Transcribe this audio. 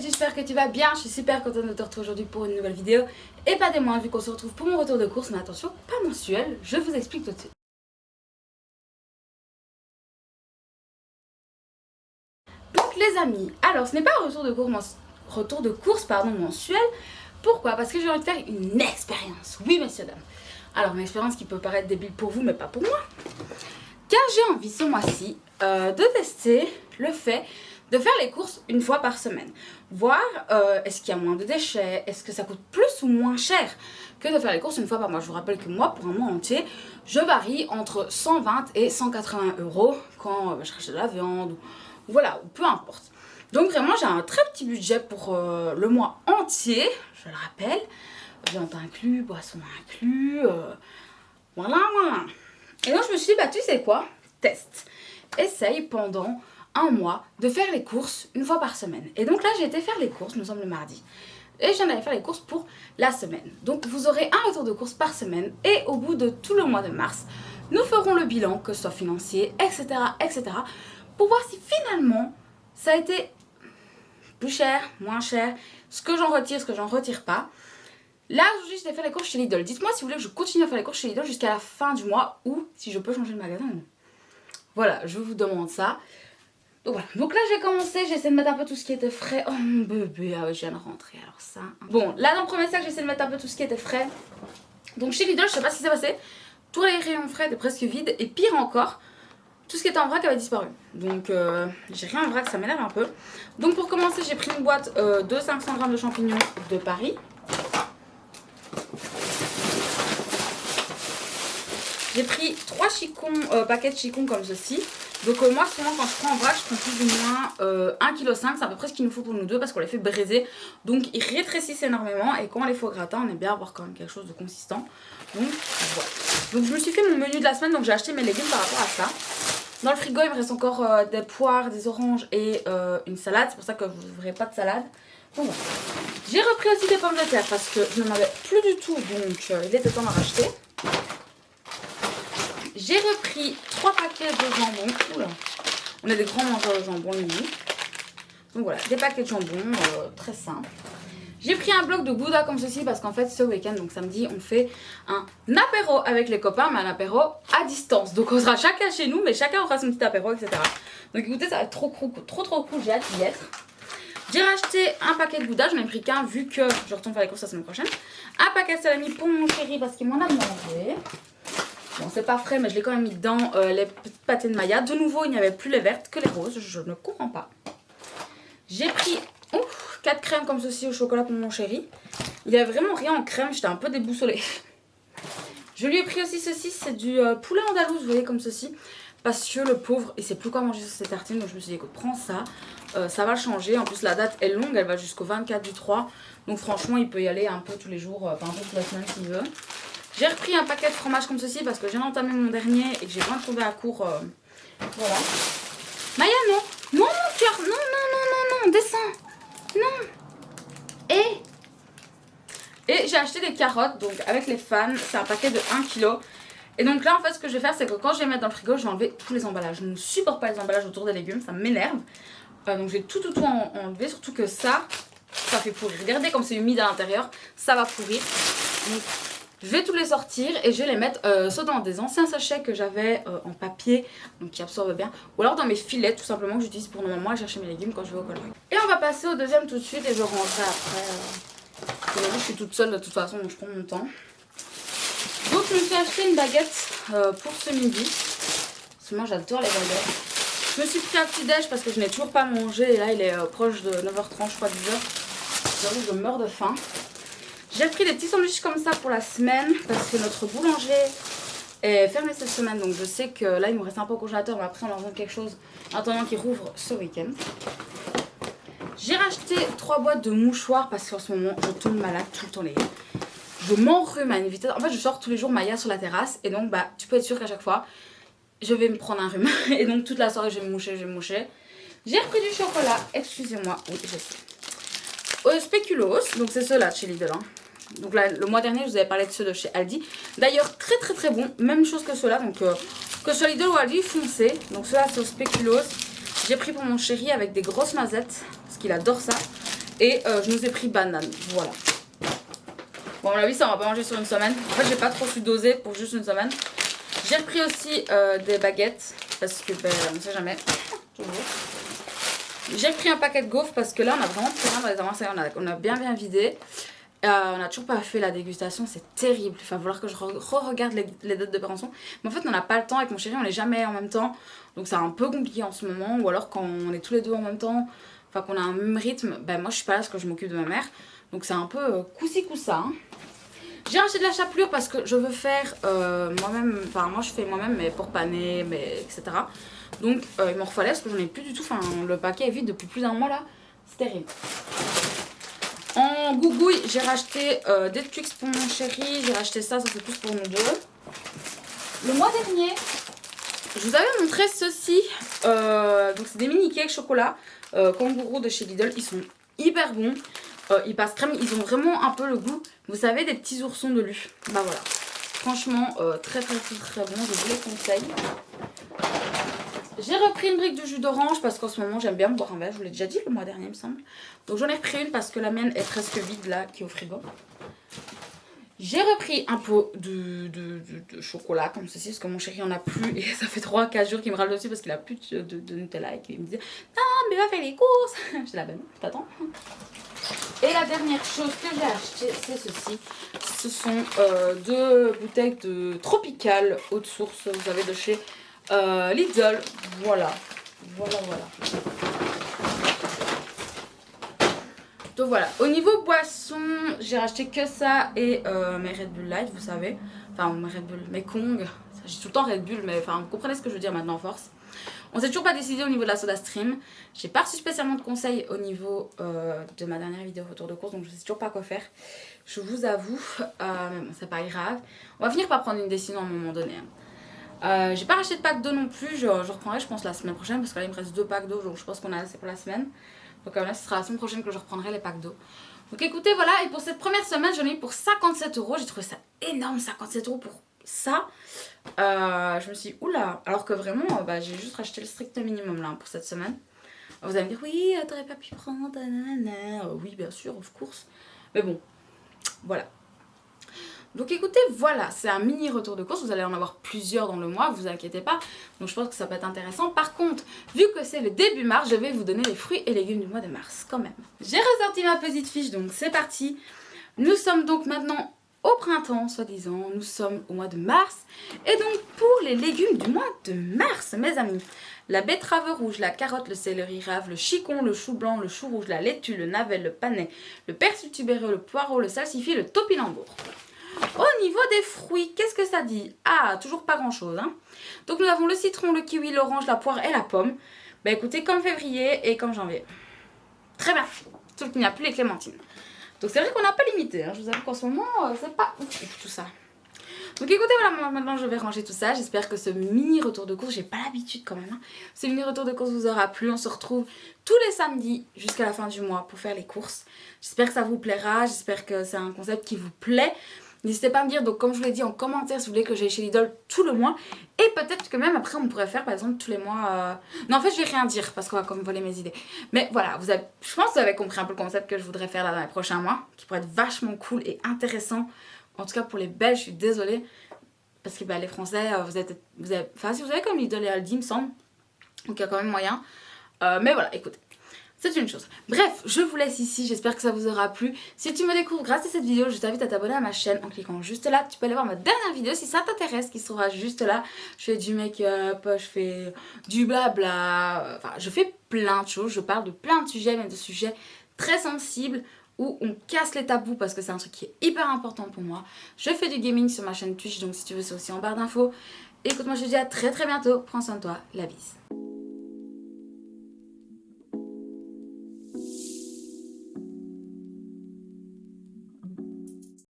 j'espère que tu vas bien, je suis super contente de te retrouver aujourd'hui pour une nouvelle vidéo. Et pas des moindres vu qu'on se retrouve pour mon retour de course, mais attention, pas mensuel, je vous explique tout de suite. Donc les amis, alors ce n'est pas un retour de course mensuel. Pourquoi? Parce que j'ai envie de faire une expérience, oui messieurs dames. Alors une expérience qui peut paraître débile pour vous mais pas pour moi. Car j'ai envie ce mois-ci de tester le fait de faire les courses une fois par semaine. Voir est-ce qu'il y a moins de déchets, est-ce que ça coûte plus ou moins cher que de faire les courses une fois par mois. Je vous rappelle que moi, pour un mois entier, je varie entre 120 et 180 € quand je rachète de la viande ou voilà, ou peu importe. Donc vraiment, j'ai un très petit budget pour le mois entier, je le rappelle. Viande inclus, boisson inclus, voilà. Et donc je me suis dit, bah tu sais quoi, teste. Essaye pendant un mois de faire les courses une fois par semaine. Et donc là j'ai été faire les courses, nous sommes le mardi. Et j'en avais faire les courses pour la semaine. Donc vous aurez un retour de course par semaine. Et au bout de tout le mois de mars, nous ferons le bilan, que ce soit financier, etc. Pour voir si finalement ça a été plus cher, moins cher, ce que j'en retire, ce que j'en retire pas. Là aujourd'hui je vais faire les courses chez Lidl. Dites-moi si vous voulez que je continue à faire les courses chez Lidl jusqu'à la fin du mois ou si je peux changer de magasin ou non. Voilà, je vous demande ça. Donc voilà, donc là j'ai commencé, j'ai essayé de mettre un peu tout ce qui était frais. Oh mon bébé, ah ouais, je viens de rentrer, alors ça. Bon, là dans le premier sac j'ai essayé de mettre un peu tout ce qui était frais. Donc chez Lidl, je sais pas ce qui s'est passé. Tous les rayons frais étaient presque vides et pire encore, tout ce qui était en vrac avait disparu. Donc j'ai rien en vrac, ça m'énerve un peu. Donc pour commencer j'ai pris une boîte de 500 g de champignons de Paris. J'ai pris 3 paquets de chicons comme ceci. Donc moi souvent quand je prends en vrac je prends plus ou moins 1,5 kg. C'est à peu près ce qu'il nous faut pour nous deux parce qu'on les fait braiser. Donc ils rétrécissent énormément et quand on les fait au gratin on aime bien avoir quand même quelque chose de consistant. Donc voilà. Donc je me suis fait mon menu de la semaine, donc j'ai acheté mes légumes par rapport à ça. Dans le frigo il me reste encore des poires, des oranges et une salade. C'est pour ça que vous ne verrez pas de salade. Donc voilà. J'ai repris aussi des pommes de terre parce que je n'en avais plus du tout, donc il était temps d'en racheter. J'ai repris 3 paquets de jambon. Oula. On a des grands mangeurs de jambon, lui. Donc voilà, des paquets de jambon, très simple. J'ai pris un bloc de gouda comme ceci parce qu'en fait ce week-end, donc samedi, on fait un apéro avec les copains, mais un apéro à distance. Donc on sera chacun chez nous, mais chacun aura son petit apéro, etc. Donc écoutez, ça va être trop cool, j'ai hâte d'y être. J'ai racheté un paquet de gouda, j'en ai pris qu'un vu que je retourne faire les courses la semaine prochaine. Un paquet de salami pour mon chéri parce qu'il m'en a demandé. Bon, c'est pas frais, mais je l'ai quand même mis dedans les petites pâtés de Maya. De nouveau, il n'y avait plus les vertes que les roses. Je ne comprends pas. J'ai pris 4 crèmes comme ceci au chocolat pour mon chéri. Il n'y avait vraiment rien en crème, j'étais un peu déboussolée. Je lui ai pris aussi ceci, c'est du poulet andalouse, vous voyez, comme ceci. Parce que le pauvre, il sait plus quoi manger sur ses tartines. Donc je me suis dit, écoute, prends ça. Ça va changer. En plus, la date est longue, elle va jusqu'au 24 du 3. Donc franchement, il peut y aller un peu tous les jours, enfin un peu toute la semaine s'il veut. J'ai repris un paquet de fromage comme ceci parce que j'ai entamé mon dernier et que j'ai besoin de trouver à court. Voilà. Maya, non. Non, mon cœur. Non, descends. Non. Et j'ai acheté des carottes, donc avec les fans. C'est un paquet de 1 kg. Et donc là, en fait, ce que je vais faire, c'est que quand je vais mettre dans le frigo, je vais enlever tous les emballages. Je ne supporte pas les emballages autour des légumes, ça m'énerve. Donc j'ai tout enlevé, surtout que ça fait pourrir. Regardez comme c'est humide à l'intérieur, ça va pourrir. Donc, je vais tous les sortir et je vais les mettre soit dans des anciens sachets que j'avais en papier, donc qui absorbent bien, ou alors dans mes filets tout simplement que j'utilise pour normalement aller chercher mes légumes quand je vais au coloris. Et on va passer au deuxième tout de suite et je rangerai après. Aujourd'hui je suis toute seule de toute façon donc je prends mon temps. Donc je me suis acheté une baguette pour ce midi. Parce que moi j'adore les baguettes. Je me suis pris un petit déj parce que je n'ai toujours pas mangé et là il est proche de 9h30 je crois 10h. J'avoue je meurs de faim. J'ai pris des petits sandwichs comme ça pour la semaine parce que notre boulanger est fermé cette semaine. Donc je sais que là il me reste un peu au congélateur, mais après on leur donne quelque chose en attendant qu'il rouvre ce week-end. J'ai racheté 3 boîtes de mouchoirs parce qu'en ce moment je tombe malade tout le temps les gars. Je m'enrhume à une vitesse. En fait je sors tous les jours Maya sur la terrasse et donc bah tu peux être sûr qu'à chaque fois je vais me prendre un rhume. Et donc toute la soirée je vais me moucher. J'ai repris du chocolat, excusez-moi, oui je sais. Spéculoos, donc c'est ceux-là de chez Lidl. Donc là, le mois dernier, je vous avais parlé de ceux de chez Aldi. D'ailleurs, très bon. Même chose que ceux-là. Donc, que ce soit Lidl ou Aldi, foncez. Donc, ceux-là, c'est au spéculoos. J'ai pris pour mon chéri avec des grosses noisettes. Parce qu'il adore ça. Et je nous ai pris banane, voilà. Bon, à mon avis, ça on va pas manger sur une semaine. En fait, j'ai pas trop su doser pour juste une semaine. J'ai repris aussi des baguettes parce que ben, on sait jamais. Toujours. J'ai repris un paquet de gaufres parce que là on a vraiment plus rien dans les avances. On a bien vidé. On n'a toujours pas fait la dégustation, c'est terrible. Il va falloir que je re-regarde les dates de péremption. Mais en fait, on n'a pas le temps avec mon chéri, on n'est jamais en même temps. Donc c'est un peu compliqué en ce moment. Ou alors quand on est tous les deux en même temps, enfin qu'on a un même rythme, ben moi je suis pas là parce que je m'occupe de ma mère. Donc c'est un peu coup-ci coup-ça. Hein. J'ai acheté de la chapelure parce que je veux faire moi-même, enfin moi je fais moi-même mais pour paner, mais etc. Donc il m'en refallait parce que j'en ai plus du tout, enfin le paquet est vide depuis plus d'un mois là, c'est terrible. En gougouille, j'ai racheté des Twix pour mon chéri, j'ai racheté ça c'est plus pour nous deux. Le mois dernier, je vous avais montré ceci, donc c'est des mini cakes chocolat kangourou de chez Lidl, ils sont hyper bons. Ils passent crème, ils ont vraiment un peu le goût, vous savez, des petits oursons de lu. Bah voilà, franchement très bon, je vous les conseille. J'ai repris une brique de jus d'orange parce qu'en ce moment j'aime bien boire un verre, je vous l'ai déjà dit le mois dernier il me semble. Donc j'en ai repris une parce que la mienne est presque vide là, qui est au frigo. J'ai repris un pot de chocolat comme ceci parce que mon chéri en a plus et ça fait 3-4 jours qu'il me râle dessus parce qu'il a plus de Nutella et qu'il me disait non mais va faire les courses. J'étais là ben non, t'attends. Et la dernière chose que j'ai acheté c'est ceci. Ce sont 2 bouteilles de Tropical haute source, vous savez, de chez Lidl. Voilà. Donc voilà, au niveau boisson, j'ai racheté que ça et mes Red Bull Light, vous savez. Enfin, mes Red Bull, mes Kong. J'ai tout le temps Red Bull, mais enfin, vous comprenez ce que je veux dire maintenant, force. On s'est toujours pas décidé au niveau de la Soda Stream. J'ai pas reçu spécialement de conseils au niveau de ma dernière vidéo retour de course, donc je sais toujours pas quoi faire. Je vous avoue, mais bon, c'est pas grave. On va finir par prendre une décision à un moment donné. J'ai pas racheté de pack d'eau non plus, je reprendrai je pense la semaine prochaine parce que là il me reste 2 packs d'eau, donc je pense qu'on a assez pour la semaine. Donc là ce sera la semaine prochaine que je reprendrai les packs d'eau. Donc écoutez voilà, et pour cette première semaine j'en ai eu pour 57 €, j'ai trouvé ça énorme, 57 € pour ça. Je me suis dit oula, alors que vraiment j'ai juste racheté le strict minimum là pour cette semaine. Vous allez me dire oui t'aurais pas pu prendre, oui bien sûr of course, mais bon voilà. Donc écoutez, voilà, c'est un mini retour de course, vous allez en avoir plusieurs dans le mois, vous inquiétez pas. Donc je pense que ça peut être intéressant. Par contre, vu que c'est le début mars, je vais vous donner les fruits et légumes du mois de mars quand même. J'ai ressorti ma petite fiche, donc c'est parti. Nous sommes donc maintenant au printemps, soi-disant, nous sommes au mois de mars. Et donc pour les légumes du mois de mars, mes amis, la betterave rouge, la carotte, le céleri rave, le chicon, le chou blanc, le chou rouge, la laitue, le navet, le panais, le persil tubéreux, le poireau, le salsifis, le topinambour. Au niveau des fruits, qu'est-ce que ça dit? Ah, toujours pas grand chose. Hein. Donc nous avons le citron, le kiwi, l'orange, la poire et la pomme. Bah écoutez, comme février et comme janvier. Très bien. Sauf qu'il n'y a plus les clémentines. Donc c'est vrai qu'on n'a pas limité. Hein. Je vous avoue qu'en ce moment, c'est pas ouf tout ça. Donc écoutez, voilà, maintenant je vais ranger tout ça. J'espère que ce mini retour de course, j'ai pas l'habitude quand même. Hein. Ce mini retour de course vous aura plu. On se retrouve tous les samedis jusqu'à la fin du mois pour faire les courses. J'espère que ça vous plaira. J'espère que c'est un concept qui vous plaît. N'hésitez pas à me dire, donc comme je vous l'ai dit en commentaire, si vous voulez que j'aille chez Lidl tout le mois. Et peut-être que même après on pourrait faire par exemple tous les mois... Non en fait je vais rien dire parce qu'on va comme voler mes idées. Mais voilà, je pense que vous avez compris un peu le concept que je voudrais faire là dans les prochains mois. Qui pourrait être vachement cool et intéressant. En tout cas pour les Belges, je suis désolée. Parce que les Français, enfin si vous avez comme Lidl et Aldi il me semble. Donc il y a quand même moyen. Mais voilà, écoutez. C'est une chose. Bref, je vous laisse ici, j'espère que ça vous aura plu. Si tu me découvres grâce à cette vidéo, je t'invite à t'abonner à ma chaîne en cliquant juste là. Tu peux aller voir ma dernière vidéo si ça t'intéresse, qui sera juste là. Je fais du make-up, je fais du blabla, enfin je fais plein de choses. Je parle de plein de sujets, même de sujets très sensibles où on casse les tabous parce que c'est un truc qui est hyper important pour moi. Je fais du gaming sur ma chaîne Twitch, donc si tu veux c'est aussi en barre d'infos. Écoute, moi je te dis à très bientôt, prends soin de toi, la bise.